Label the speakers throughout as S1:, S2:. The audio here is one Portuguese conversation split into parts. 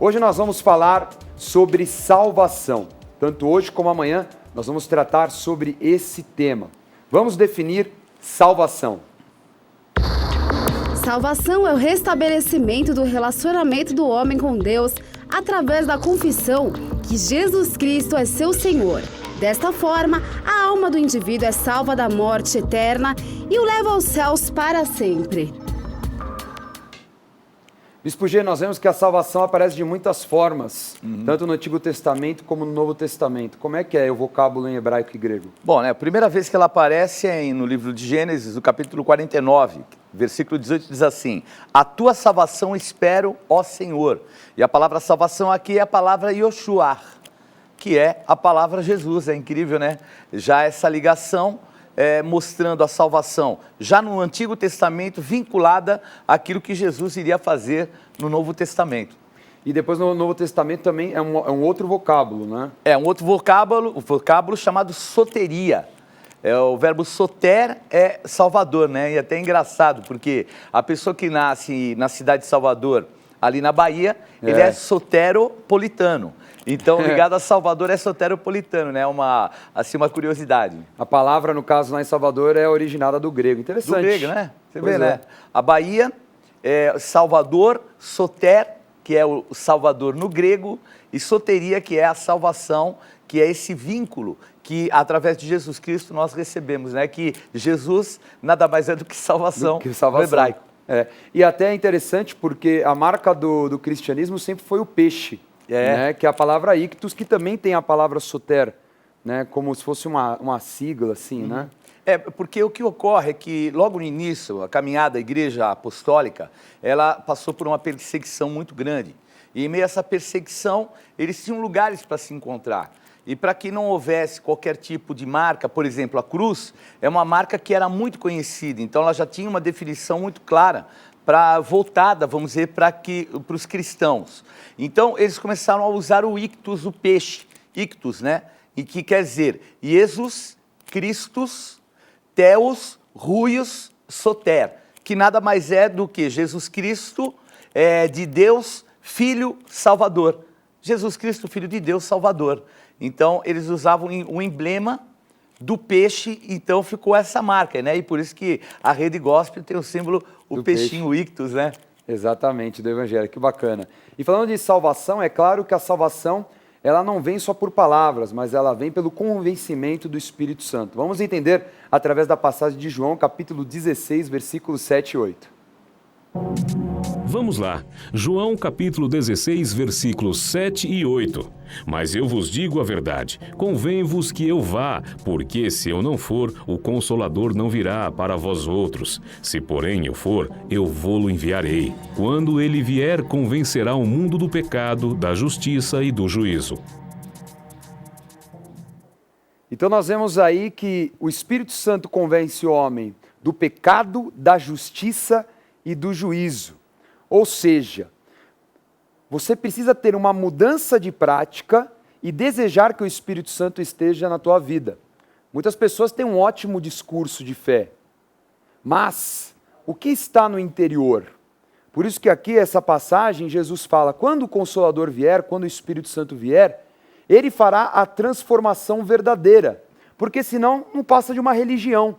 S1: Hoje nós vamos falar sobre salvação. Tanto hoje como amanhã nós vamos tratar sobre esse tema. Vamos definir salvação.
S2: Salvação é o restabelecimento do relacionamento do homem com Deus através da confissão que Jesus Cristo é seu Senhor. Desta forma, a alma do indivíduo é salva da morte eterna e o leva aos céus para sempre.
S1: Bispo G, nós vemos que a salvação aparece de muitas formas, tanto no Antigo Testamento como no Novo Testamento. Como é que é o vocábulo em hebraico e grego?
S3: Bom, a primeira vez que ela aparece é no livro de Gênesis, no capítulo 49, versículo 18, diz assim: a tua salvação espero, ó Senhor. E a palavra salvação aqui é a palavra Yoshua, que é a palavra Jesus. É incrível, né? Já essa ligação mostrando a salvação, já no Antigo Testamento, vinculada àquilo que Jesus iria fazer no Novo Testamento.
S1: E depois no Novo Testamento também é um outro vocábulo, né?
S3: É um outro vocábulo, o vocábulo chamado soteria. O verbo soter é Salvador, né? E até é engraçado, porque a pessoa que nasce na cidade de Salvador, ali na Bahia, ele é soteropolitano. Então, ligado a Salvador é soteropolitano, né? Uma curiosidade.
S1: A palavra, no caso, lá em Salvador, é originada do grego. Interessante.
S3: Do grego, né? Você vê, né? A Bahia, Salvador, soter, que é o Salvador no grego, e soteria, que é a salvação, que é esse vínculo que, através de Jesus Cristo, nós recebemos, né? Que Jesus nada mais é do que salvação, no hebraico.
S1: E até é interessante porque a marca do cristianismo sempre foi o peixe, né? Que é a palavra ictus, que também tem a palavra soter, né? Como se fosse uma sigla, assim, né?
S3: Porque o que ocorre é que, logo no início, a caminhada da igreja apostólica, ela passou por uma perseguição muito grande. E em meio a essa perseguição, eles tinham lugares para se encontrar. E para que não houvesse qualquer tipo de marca, por exemplo, a cruz é uma marca que era muito conhecida, então ela já tinha uma definição muito clara, voltada, vamos dizer, para os cristãos. Então eles começaram a usar o ictus, o peixe, ictus, né? E que quer dizer Jesus, Christus, Theos, Ruios, Soter, que nada mais é do que Jesus Cristo, de Deus, Filho, Salvador. Jesus Cristo, Filho de Deus, Salvador. Então, eles usavam o emblema do peixe, então ficou essa marca, né? E por isso que a Rede Gospel tem o símbolo, o peixinho, o ictus, né?
S1: Exatamente, do Evangelho, que bacana. E falando de salvação, é claro que a salvação, ela não vem só por palavras, mas ela vem pelo convencimento do Espírito Santo. Vamos entender através da passagem de João, capítulo 16, versículos 7 e 8.
S4: Vamos lá, João capítulo 16, versículos 7 e 8. Mas eu vos digo a verdade, convém-vos que eu vá, porque se eu não for, o Consolador não virá para vós outros. Se porém eu for, eu vô-lo enviarei. Quando ele vier, convencerá o mundo do pecado, da justiça e do juízo.
S1: Então nós vemos aí que o Espírito Santo convence o homem do pecado, da justiça e do juízo. Ou seja, você precisa ter uma mudança de prática e desejar que o Espírito Santo esteja na tua vida. Muitas pessoas têm um ótimo discurso de fé, mas o que está no interior? Por isso que aqui, essa passagem, Jesus fala, quando o Consolador vier, quando o Espírito Santo vier, ele fará a transformação verdadeira, porque senão não passa de uma religião.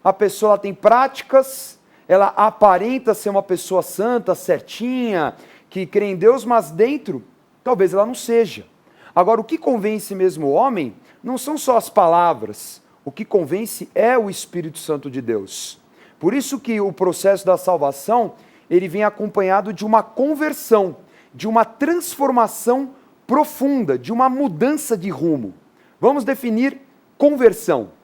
S1: A pessoa tem práticas, ela aparenta ser uma pessoa santa, certinha, que crê em Deus, mas dentro, talvez ela não seja. Agora, o que convence mesmo o homem não são só as palavras, o que convence é o Espírito Santo de Deus. Por isso que o processo da salvação, ele vem acompanhado de uma conversão, de uma transformação profunda, de uma mudança de rumo. Vamos definir conversão.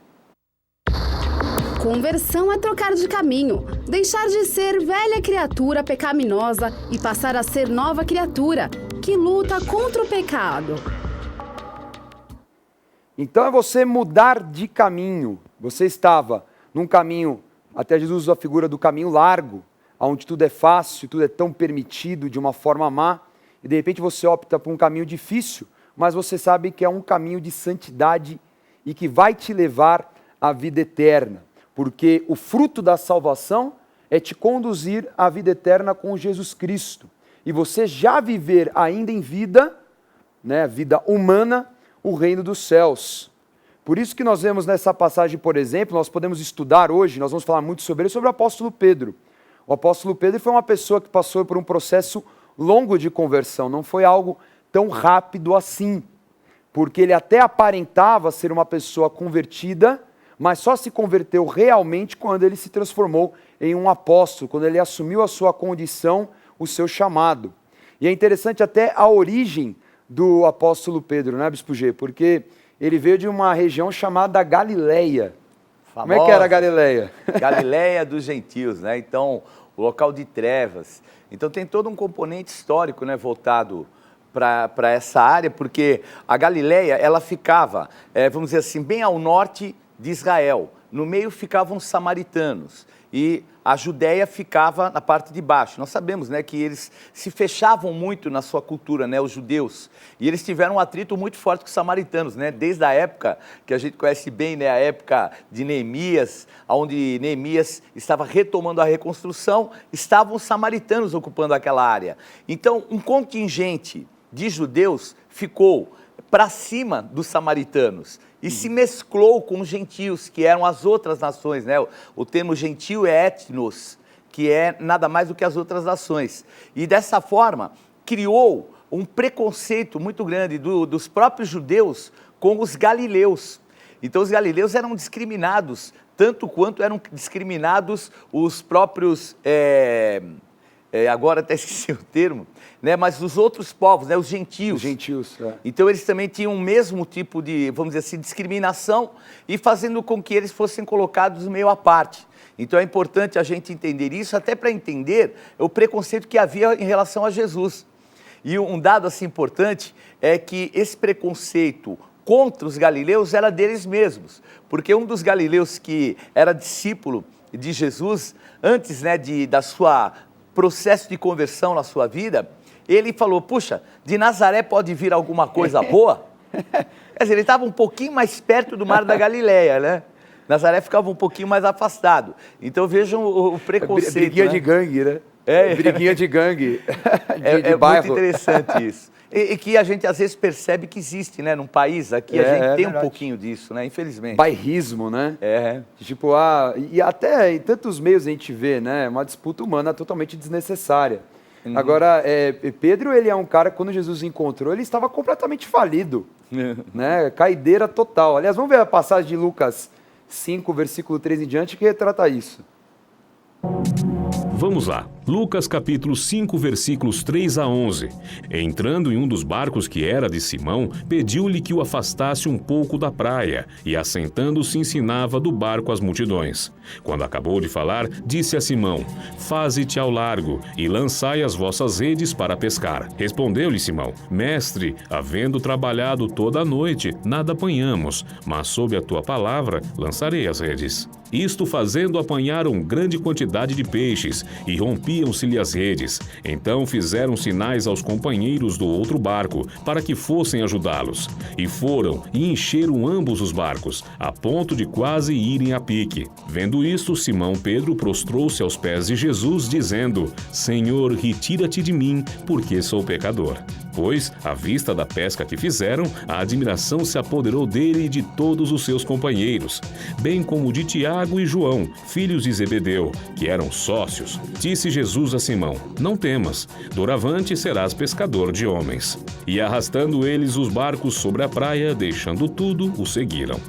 S2: Conversão é trocar de caminho, deixar de ser velha criatura pecaminosa e passar a ser nova criatura, que luta contra o pecado.
S1: Então é você mudar de caminho. Você estava num caminho, até Jesus usa a figura do caminho largo, onde tudo é fácil, tudo é tão permitido de uma forma má, e de repente você opta por um caminho difícil, mas você sabe que é um caminho de santidade e que vai te levar à vida eterna. Porque o fruto da salvação é te conduzir à vida eterna com Jesus Cristo. e você já viver ainda em vida, né, vida humana, o reino dos céus. Por isso que nós vemos nessa passagem, por exemplo, nós podemos estudar hoje, nós vamos falar muito sobre ele, sobre o apóstolo Pedro. O apóstolo Pedro foi uma pessoa que passou por um processo longo de conversão, não foi algo tão rápido assim, porque ele até aparentava ser uma pessoa convertida, mas só se converteu realmente quando ele se transformou em um apóstolo, quando ele assumiu a sua condição, o seu chamado. E é interessante até a origem do apóstolo Pedro, né, Bispo G? Porque ele veio de uma região chamada Galileia.
S3: Famosa.
S1: Como é que era a Galileia?
S3: Galileia dos gentios, né? Então, o local de trevas. Então tem todo um componente histórico, né, voltado para essa área, porque a Galileia, ela ficava, vamos dizer assim, bem ao norte de Israel. No meio ficavam os samaritanos e a Judéia ficava na parte de baixo. Nós sabemos, né, que eles se fechavam muito na sua cultura, né, os judeus, e eles tiveram um atrito muito forte com os samaritanos, né, desde a época que a gente conhece bem, né, a época de Neemias, onde Neemias estava retomando a reconstrução, estavam os samaritanos ocupando aquela área. Então, um contingente de judeus ficou para cima dos samaritanos e se mesclou com os gentios, que eram as outras nações, né? O termo gentio é etnos, que é nada mais do que as outras nações. E dessa forma, criou um preconceito muito grande dos próprios judeus com os galileus. Então os galileus eram discriminados, tanto quanto eram discriminados os próprios... agora até esqueci o termo, né? Mas os outros povos, né? Os gentios.
S1: Os gentios, é.
S3: Então eles também tinham o mesmo tipo de, vamos dizer assim, discriminação e fazendo com que eles fossem colocados meio à parte. Então é importante a gente entender isso, até para entender o preconceito que havia em relação a Jesus. E um dado assim importante é que esse preconceito contra os galileus era deles mesmos, porque um dos galileus que era discípulo de Jesus, antes, né, da sua processo de conversão na sua vida, ele falou, puxa, de Nazaré pode vir alguma coisa boa? Quer dizer, ele estava um pouquinho mais perto do mar da Galileia, né? Nazaré ficava um pouquinho mais afastado. Então vejam o preconceito.
S1: Briguinha, né, de gangue, né? Briguinha de gangue, de bairro.
S3: Muito interessante isso. E que a gente às vezes percebe que existe, né? Num país aqui a gente tem verdade. Um pouquinho disso, né? Infelizmente.
S1: Bairrismo, né? Tipo, e até em tantos meios a gente vê, né? Uma disputa humana totalmente desnecessária. Agora, Pedro, ele é um cara que quando Jesus encontrou, ele estava completamente falido, né? Caideira total. Aliás, vamos ver a passagem de Lucas 5, versículo 3 em diante, que retrata isso.
S4: Vamos lá. Lucas capítulo 5, versículos 3 a 11. Entrando em um dos barcos que era de Simão, pediu-lhe que o afastasse um pouco da praia, e assentando-se ensinava do barco às multidões. Quando acabou de falar, disse a Simão, faze-te ao largo, e lançai as vossas redes para pescar. Respondeu-lhe Simão, mestre, havendo trabalhado toda a noite, nada apanhamos, mas sob a tua palavra lançarei as redes. Isto fazendo, apanharam grande quantidade de peixes, e rompiam-se-lhe as redes. Então fizeram sinais aos companheiros do outro barco, para que fossem ajudá-los. E foram, e encheram ambos os barcos, a ponto de quase irem a pique. Vendo isto, Simão Pedro prostrou-se aos pés de Jesus, dizendo, Senhor, retira-te de mim, porque sou pecador. Pois, à vista da pesca que fizeram, a admiração se apoderou dele e de todos os seus companheiros, bem como de Tiago e João, filhos de Zebedeu, que eram sócios. Disse Jesus a Simão, não temas, doravante serás pescador de homens. E arrastando eles os barcos sobre a praia, deixando tudo, o seguiram.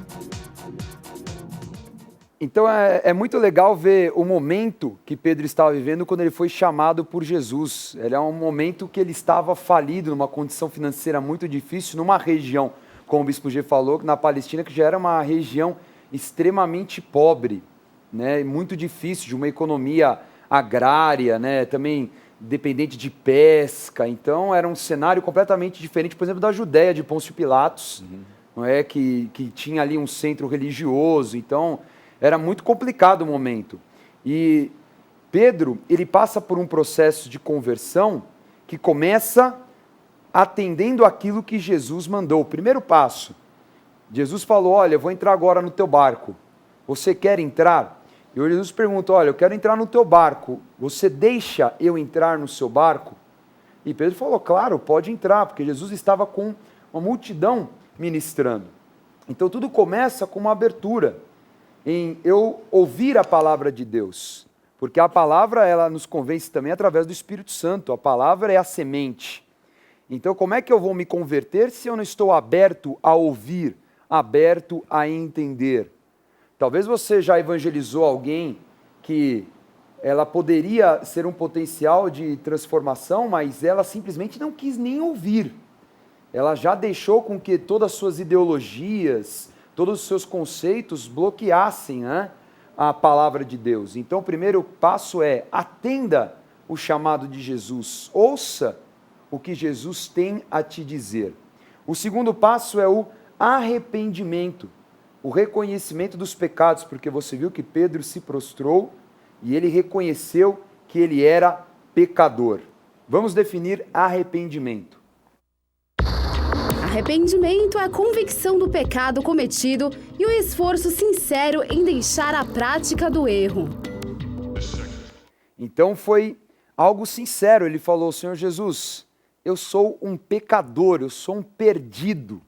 S1: Então é muito legal ver o momento que Pedro estava vivendo quando ele foi chamado por Jesus. Ele é um momento que ele estava falido, numa condição financeira muito difícil, numa região, como o Bispo G falou, na Palestina, que já era uma região extremamente pobre, né, muito difícil, de uma economia agrária, né, também dependente de pesca. Então era um cenário completamente diferente, por exemplo, da Judéia de Pôncio Pilatos, não é, que tinha ali um centro religioso. Então era muito complicado o momento. E Pedro, ele passa por um processo de conversão que começa atendendo aquilo que Jesus mandou. O primeiro passo, Jesus falou, olha, eu vou entrar agora no teu barco. Você quer entrar? E Jesus pergunta, olha, eu quero entrar no teu barco. Você deixa eu entrar no seu barco? E Pedro falou, claro, pode entrar, porque Jesus estava com uma multidão ministrando. Então tudo começa com uma abertura, em eu ouvir a palavra de Deus. Porque a palavra, ela nos convence também através do Espírito Santo. A palavra é a semente. Então como é que eu vou me converter se eu não estou aberto a ouvir, aberto a entender? Talvez você já evangelizou alguém que ela poderia ser um potencial de transformação, mas ela simplesmente não quis nem ouvir. Ela já deixou com que todas as suas ideologias, todos os seus conceitos bloqueassem, né, a palavra de Deus. Então o primeiro passo é atenda o chamado de Jesus, ouça o que Jesus tem a te dizer. O segundo passo é o arrependimento, o reconhecimento dos pecados, porque você viu que Pedro se prostrou e ele reconheceu que ele era pecador. Vamos definir arrependimento.
S2: Arrependimento é a convicção do pecado cometido e o esforço sincero em deixar a prática do erro.
S1: Então foi algo sincero, ele falou, Senhor Jesus, eu sou um pecador, eu sou um perdido.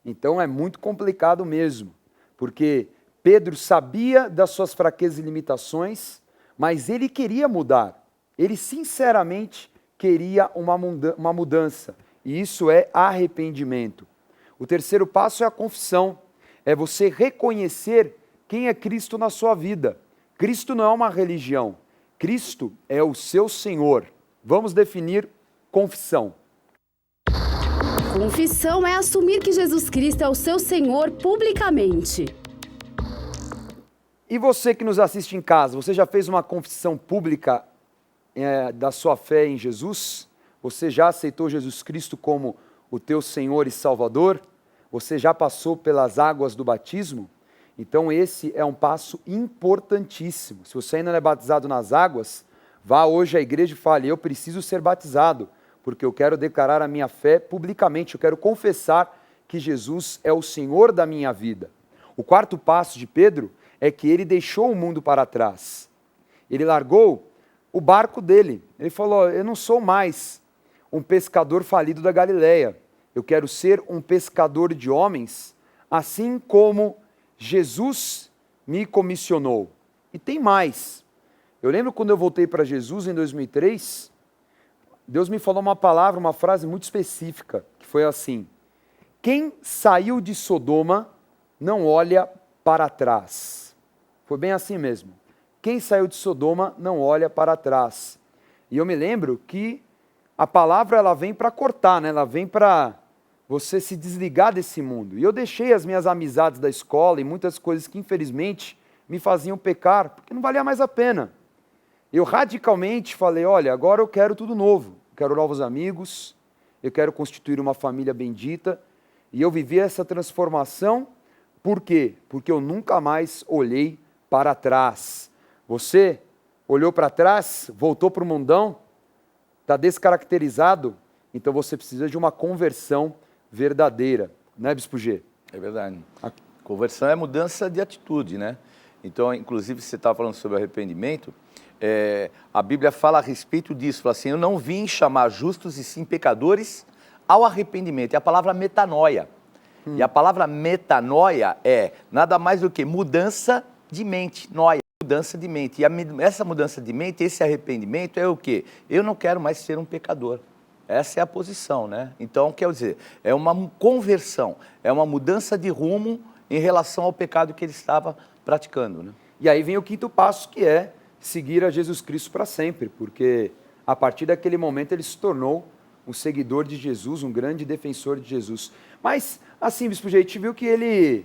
S1: Então é muito complicado mesmo, porque Pedro sabia das suas fraquezas e limitações, mas ele queria mudar. Ele sinceramente queria uma mudança. E isso é arrependimento. O terceiro passo é a confissão. É você reconhecer quem é Cristo na sua vida. Cristo não é uma religião. Cristo é o seu Senhor. Vamos definir confissão.
S2: Confissão é assumir que Jesus Cristo é o seu Senhor publicamente.
S1: E você que nos assiste em casa, você já fez uma confissão pública da sua fé em Jesus? Você já aceitou Jesus Cristo como o teu Senhor e Salvador? Você já passou pelas águas do batismo? Então esse é um passo importantíssimo. Se você ainda não é batizado nas águas, vá hoje à igreja e fale, eu preciso ser batizado, porque eu quero declarar a minha fé publicamente, eu quero confessar que Jesus é o Senhor da minha vida. O quarto passo de Pedro é que ele deixou o mundo para trás. Ele largou o barco dele. Ele falou, eu não sou mais um pescador falido da Galileia. Eu quero ser um pescador de homens, assim como Jesus me comissionou. E tem mais. Eu lembro quando eu voltei para Jesus em 2003, Deus me falou uma palavra, uma frase muito específica, que foi assim, quem saiu de Sodoma não olha para trás. Foi bem assim mesmo. Quem saiu de Sodoma não olha para trás. E eu me lembro que a palavra ela vem para cortar, né? Ela vem para você se desligar desse mundo. E eu deixei as minhas amizades da escola e muitas coisas que infelizmente me faziam pecar, porque não valia mais a pena. Eu radicalmente falei, olha, agora eu quero tudo novo. Eu quero novos amigos, eu quero constituir uma família bendita. E eu vivi essa transformação, por quê? Porque eu nunca mais olhei para trás. Você olhou para trás, voltou para o mundão, está descaracterizado, então você precisa de uma conversão verdadeira, né, Bispo G?
S3: É verdade. A conversão é mudança de atitude, né? Então, inclusive, você estava falando sobre arrependimento, a Bíblia fala a respeito disso, fala assim, eu não vim chamar justos e sim pecadores ao arrependimento, é a palavra metanoia. E a palavra metanoia é nada mais do que mudança de mente, noia, mudança de mente. E essa mudança de mente, esse arrependimento é o quê? Eu não quero mais ser um pecador. Essa é a posição, né? Então, quer dizer, é uma conversão, é uma mudança de rumo em relação ao pecado que ele estava praticando, né?
S1: E aí vem o quinto passo, que é seguir a Jesus Cristo para sempre, porque a partir daquele momento ele se tornou um seguidor de Jesus, um grande defensor de Jesus. Mas, assim, Bispo G, a gente viu que ele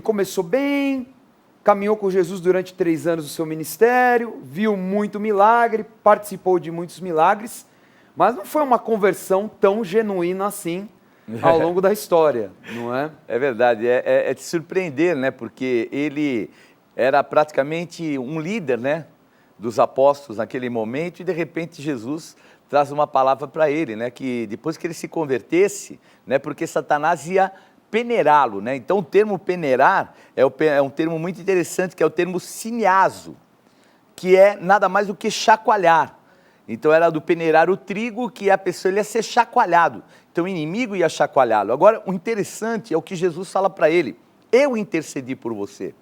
S1: começou bem, caminhou com Jesus durante 3 anos do seu ministério, viu muito milagre, participou de muitos milagres, mas não foi uma conversão tão genuína assim ao longo da história, não é?
S3: É verdade, é de surpreender, né? Porque ele era praticamente um líder, né, dos apóstolos naquele momento e de repente Jesus traz uma palavra para ele, né, que depois que ele se convertesse, né, porque Satanás ia peneirá-lo, né? Então o termo peneirar é um termo muito interessante, que é o termo cineaso, que é nada mais do que chacoalhar. Então era do peneirar o trigo que a pessoa ele ia ser chacoalhado. Então o inimigo ia chacoalhá-lo. Agora, o interessante é o que Jesus fala para ele. Eu intercedi por você.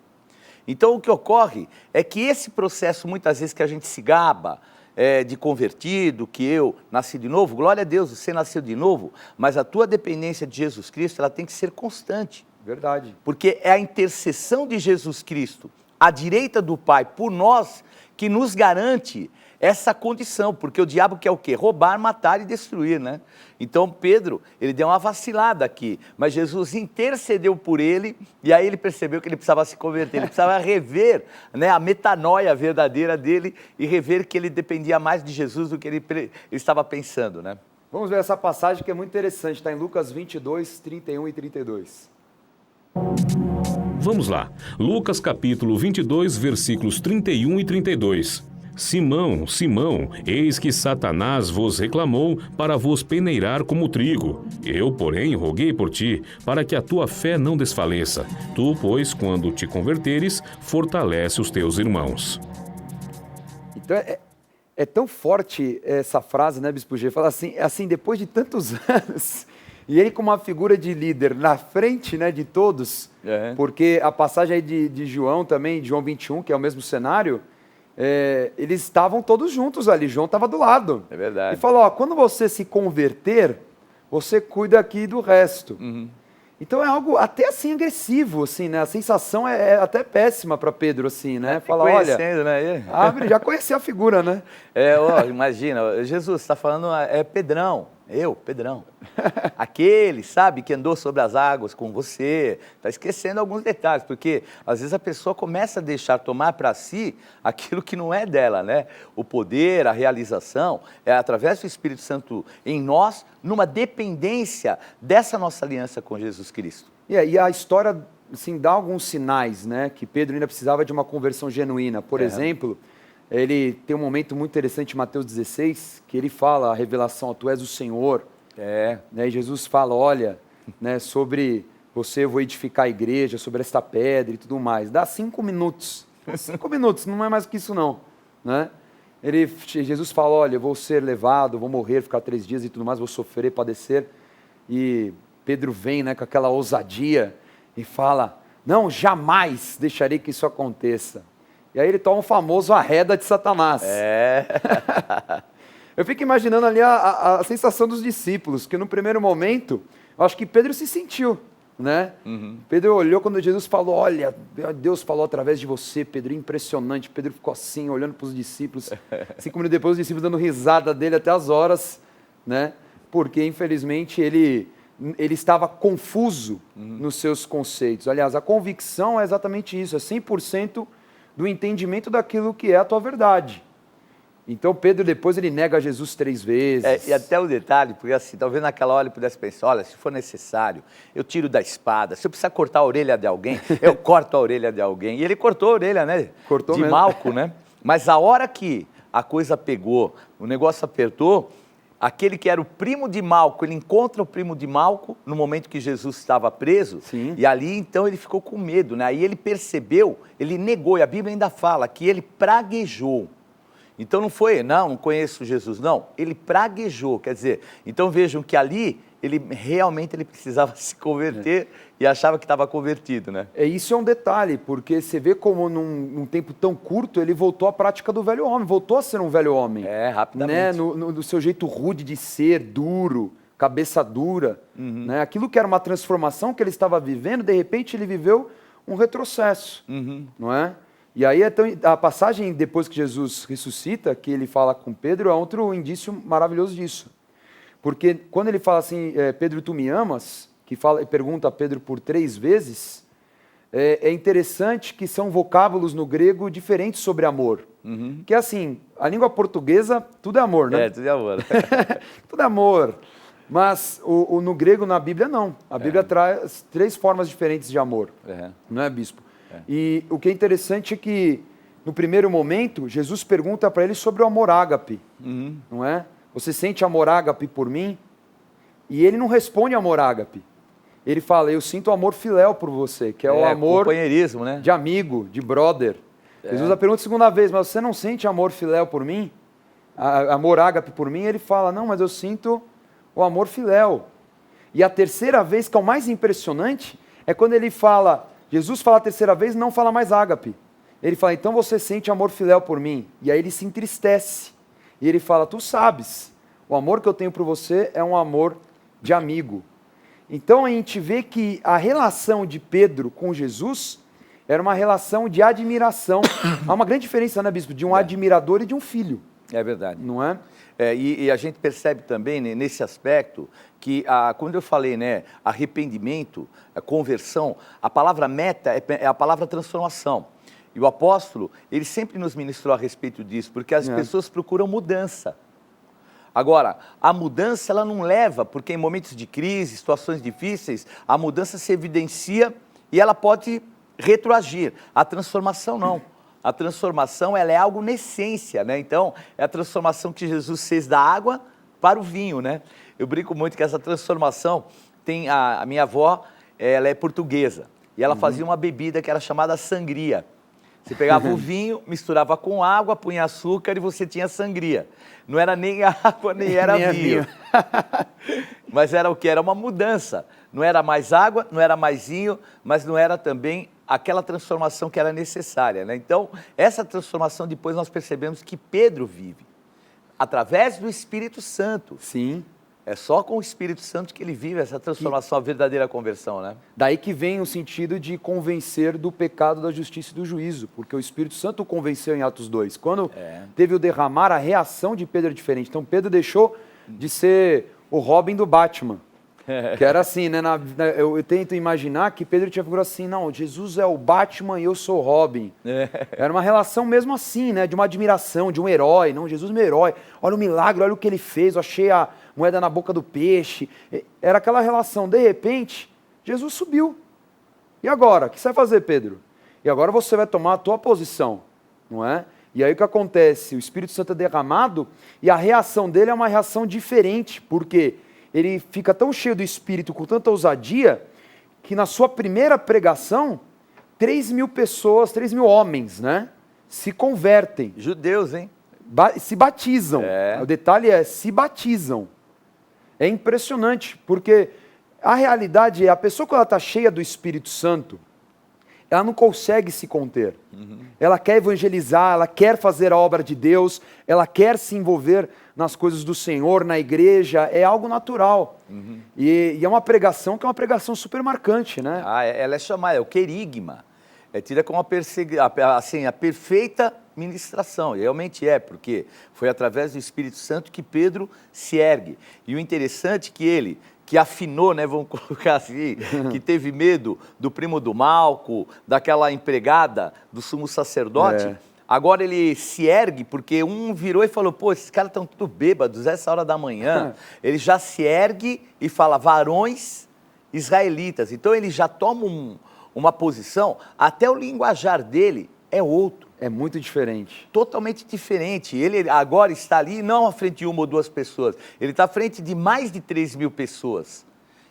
S3: Então o que ocorre é que esse processo, muitas vezes que a gente se gaba, de convertido, que eu nasci de novo, glória a Deus, você nasceu de novo, mas a tua dependência de Jesus Cristo, ela tem que ser constante.
S1: Verdade.
S3: Porque é a intercessão de Jesus Cristo, à direita do Pai, por nós, que nos garante essa condição, porque o diabo quer o quê? Roubar, matar e destruir, né? Então Pedro, ele deu uma vacilada aqui, mas Jesus intercedeu por ele, e aí ele percebeu que ele precisava se converter, ele precisava rever, né, a metanoia verdadeira dele e rever que ele dependia mais de Jesus do que ele estava pensando, né?
S1: Vamos ver essa passagem que é muito interessante, está em Lucas 22, 31 e 32.
S4: Vamos lá. Lucas capítulo 22, versículos 31 e 32. Simão, Simão, eis que Satanás vos reclamou para vos peneirar como trigo. Eu, porém, roguei por ti, para que a tua fé não desfaleça. Tu, pois, quando te converteres, fortalece os teus irmãos.
S1: Então é tão forte essa frase, né, Bispo G? Fala assim, depois de tantos anos, e ele como uma figura de líder na frente, né, de todos, porque a passagem aí de João também, de João 21, que é o mesmo cenário, eles estavam todos juntos ali, João estava do lado.
S3: É verdade.
S1: E falou, quando você se converter, você cuida aqui do resto.
S3: Uhum.
S1: Então é algo até assim agressivo, assim, né? A sensação é até péssima para Pedro, assim, né? Fala, olha,
S3: né?
S1: abre, já conhecia a figura, né?
S3: Imagina, Jesus está falando, Pedrão, Pedrão. Aquele, sabe, que andou sobre as águas com você, está esquecendo alguns detalhes, porque às vezes a pessoa começa a deixar tomar para si aquilo que não é dela, né? O poder, a realização, é através do Espírito Santo em nós, numa dependência dessa nossa aliança com Jesus Cristo.
S1: E a história, assim, dá alguns sinais, né? Que Pedro ainda precisava de uma conversão genuína. Por exemplo, ele tem um momento muito interessante em Mateus 16, que ele fala a revelação, tu és o Senhor. Né, e Jesus fala, olha, né, sobre você eu vou edificar a igreja, sobre esta pedra e tudo mais. Dá 5 minutos. 5 minutos, não é mais que isso não. Né? Jesus fala, olha, eu vou ser levado, vou morrer, ficar 3 dias e tudo mais, vou sofrer, padecer. E Pedro vem, né, com aquela ousadia e fala, não, jamais deixarei que isso aconteça. E aí ele toma o famoso arreda de Satanás. Eu fico imaginando ali a sensação dos discípulos, que no primeiro momento, eu acho que Pedro se sentiu, né? Uhum. Pedro olhou quando Jesus falou, olha, Deus falou através de você, Pedro, impressionante. Pedro ficou assim, olhando para os discípulos, 5 minutos depois os discípulos dando risada dele até as horas, né? Porque infelizmente ele estava confuso nos seus conceitos. Aliás, a convicção é exatamente isso, é 100% do entendimento daquilo que é a tua verdade. Então Pedro depois ele nega Jesus 3 vezes.
S3: E até o detalhe, porque assim, talvez naquela hora ele pudesse pensar, olha, se for necessário, eu tiro da espada, se eu precisar cortar a orelha de alguém, eu corto a orelha de alguém. E ele cortou a orelha, né?
S1: Cortou
S3: de
S1: mesmo.
S3: Malco, né? Mas a hora que a coisa pegou, o negócio apertou, aquele que era o primo de Malco, ele encontra o primo de Malco no momento que Jesus estava preso.
S1: Sim.
S3: E ali então ele ficou com medo, né? Aí ele percebeu, ele negou, e a Bíblia ainda fala que ele praguejou. Então não foi, não conheço Jesus, não. Ele praguejou, quer dizer, então vejam que ali, ele realmente precisava se converter e achava que estava convertido, né?
S1: Isso é um detalhe, porque você vê como num tempo tão curto, ele voltou à prática do velho homem, voltou a ser um velho homem.
S3: Rapidamente.
S1: Né? No seu jeito rude de ser, duro, cabeça dura. Né? Aquilo que era uma transformação que ele estava vivendo, de repente ele viveu um retrocesso, não é? E aí a passagem depois que Jesus ressuscita, que ele fala com Pedro, é outro indício maravilhoso disso. Porque quando ele fala assim, Pedro, tu me amas, que pergunta a Pedro por 3 vezes, é interessante que são vocábulos no grego diferentes sobre amor. Que é assim, a língua portuguesa, tudo é amor, né?
S3: Tudo é amor.
S1: Tudo é amor. Mas no grego, na Bíblia, não. A Bíblia traz 3 formas diferentes de amor. Não é, bispo? E o que é interessante é que, no primeiro momento, Jesus pergunta para ele sobre o amor ágape, não é? Você sente amor ágape por mim? E ele não responde amor ágape. Ele fala, eu sinto amor filéu por você, que é o amor
S3: companheirismo, né?
S1: de amigo, de brother. Jesus pergunta a segunda vez, mas você não sente amor filéu por mim? amor ágape por mim, ele fala, não, mas eu sinto o amor filéu. E a terceira vez, que é o mais impressionante, é quando ele fala, Jesus fala a terceira vez, não fala mais ágape. Ele fala, então você sente amor filéu por mim. E aí ele se entristece. E ele fala, tu sabes, o amor que eu tenho por você é um amor de amigo. Então a gente vê que a relação de Pedro com Jesus era uma relação de admiração. Há uma grande diferença, né, bispo, de um admirador e de um filho.
S3: É verdade.
S1: Não é?
S3: E a gente percebe também, né, nesse aspecto que, quando eu falei, né, arrependimento, a conversão, a palavra meta é a palavra transformação. E o apóstolo, ele sempre nos ministrou a respeito disso, porque as pessoas procuram mudança. Agora, a mudança ela não leva, porque em momentos de crise, situações difíceis, a mudança se evidencia e ela pode retroagir. A transformação não. A transformação ela é algo na essência, né? Então, é a transformação que Jesus fez da água para o vinho, né? Eu brinco muito que essa transformação tem a minha avó, ela é portuguesa, e ela fazia uma bebida que era chamada sangria. Você pegava o vinho, misturava com água, punha açúcar e você tinha sangria. Não era nem água, nem era vinho. Mas era o que? Era uma mudança. Não era mais água, não era mais vinho, mas não era também aquela transformação que era necessária, né? Então, essa transformação depois nós percebemos que Pedro vive, através do Espírito Santo.
S1: Sim.
S3: É só com o Espírito Santo que ele vive essa transformação, a verdadeira conversão, né?
S1: Daí que vem o sentido de convencer do pecado, da justiça e do juízo, porque o Espírito Santo o convenceu em Atos 2. Quando teve o derramar, a reação de Pedro é diferente. Então Pedro deixou de ser o Robin do Batman, que era assim, né? Eu tento imaginar que Pedro tinha figura assim, não, Jesus é o Batman e eu sou o Robin. Era uma relação mesmo assim, né? De uma admiração, de um herói. Não, Jesus é meu herói. Olha o milagre, olha o que ele fez, eu achei a moeda na boca do peixe. Era aquela relação. De repente, Jesus subiu. E agora? O que você vai fazer, Pedro? E agora você vai tomar a tua posição, não é? E aí o que acontece? O Espírito Santo é derramado e a reação dele é uma reação diferente, porque ele fica tão cheio do Espírito, com tanta ousadia, que na sua primeira pregação, 3.000 pessoas, 3.000 homens, né, se convertem.
S3: Judeus, hein?
S1: Se batizam. O detalhe é, se batizam. É impressionante, porque a realidade é, a pessoa quando ela está cheia do Espírito Santo, ela não consegue se conter. Ela quer evangelizar, ela quer fazer a obra de Deus, ela quer se envolver nas coisas do Senhor, na igreja, é algo natural. E é uma pregação que é uma pregação super marcante, né?
S3: Ela é chamada, é o querigma. É tida como a perfeita ministração. E realmente é, porque foi através do Espírito Santo que Pedro se ergue. E o interessante é que ele, que afinou, né, vamos colocar assim, que teve medo do primo do Malco, daquela empregada do sumo sacerdote, agora ele se ergue, porque um virou e falou, pô, esses caras estão tudo bêbados, essa hora da manhã. Ele já se ergue e fala, varões israelitas. Então ele já toma uma posição, até o linguajar dele é outro.
S1: É muito diferente.
S3: Totalmente diferente. Ele agora está ali, não à frente de uma ou duas pessoas, ele está à frente de mais de 3.000 pessoas.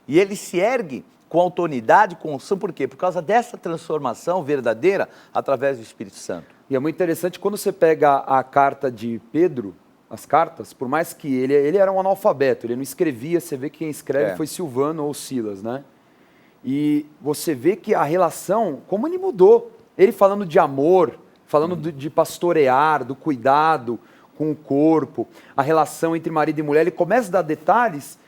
S3: E ele se ergue com autoridade, com unção, por quê? Por causa dessa transformação verdadeira através do Espírito Santo.
S1: E é muito interessante, quando você pega a carta de Pedro, as cartas, por mais que ele era um analfabeto, ele não escrevia, você vê que quem escreve foi Silvano ou Silas, né? E você vê que a relação, como ele mudou. Ele falando de amor, falando de pastorear, do cuidado com o corpo, a relação entre marido e mulher, ele começa a dar detalhes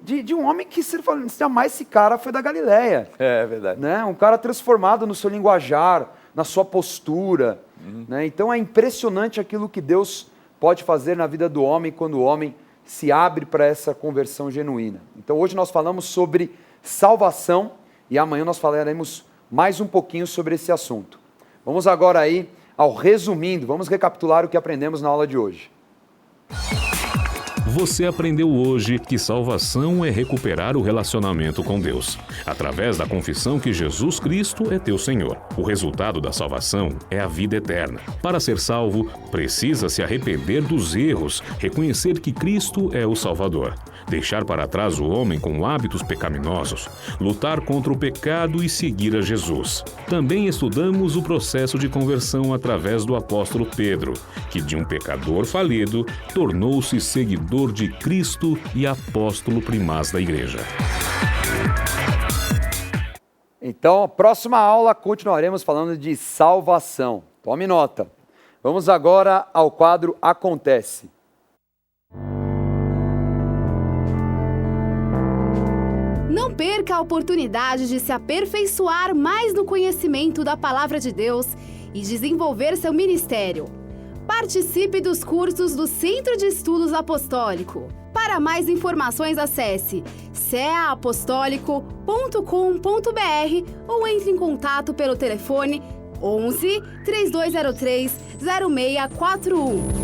S1: de um homem que você fala, jamais esse cara foi da Galileia.
S3: É verdade.
S1: Né? Um cara transformado no seu linguajar, na sua postura. Né? Então é impressionante aquilo que Deus pode fazer na vida do homem quando o homem se abre para essa conversão genuína. Então hoje nós falamos sobre salvação e amanhã nós falaremos mais um pouquinho sobre esse assunto. Vamos agora aí ao resumindo, vamos recapitular o que aprendemos na aula de hoje.
S4: Você aprendeu hoje que salvação é recuperar o relacionamento com Deus, através da confissão que Jesus Cristo é teu Senhor. O resultado da salvação é a vida eterna. Para ser salvo, precisa se arrepender dos erros, reconhecer que Cristo é o Salvador, deixar para trás o homem com hábitos pecaminosos, lutar contra o pecado e seguir a Jesus. Também estudamos o processo de conversão através do apóstolo Pedro, que de um pecador falido, tornou-se seguidor de Cristo e apóstolo primaz da igreja.
S1: Então, a próxima aula continuaremos falando de salvação. Tome nota. Vamos agora ao quadro Acontece.
S2: Não perca a oportunidade de se aperfeiçoar mais no conhecimento da Palavra de Deus e desenvolver seu ministério. Participe dos cursos do Centro de Estudos Apostólico. Para mais informações, acesse ceaapostólico.com.br ou entre em contato pelo telefone 11 3203 0641.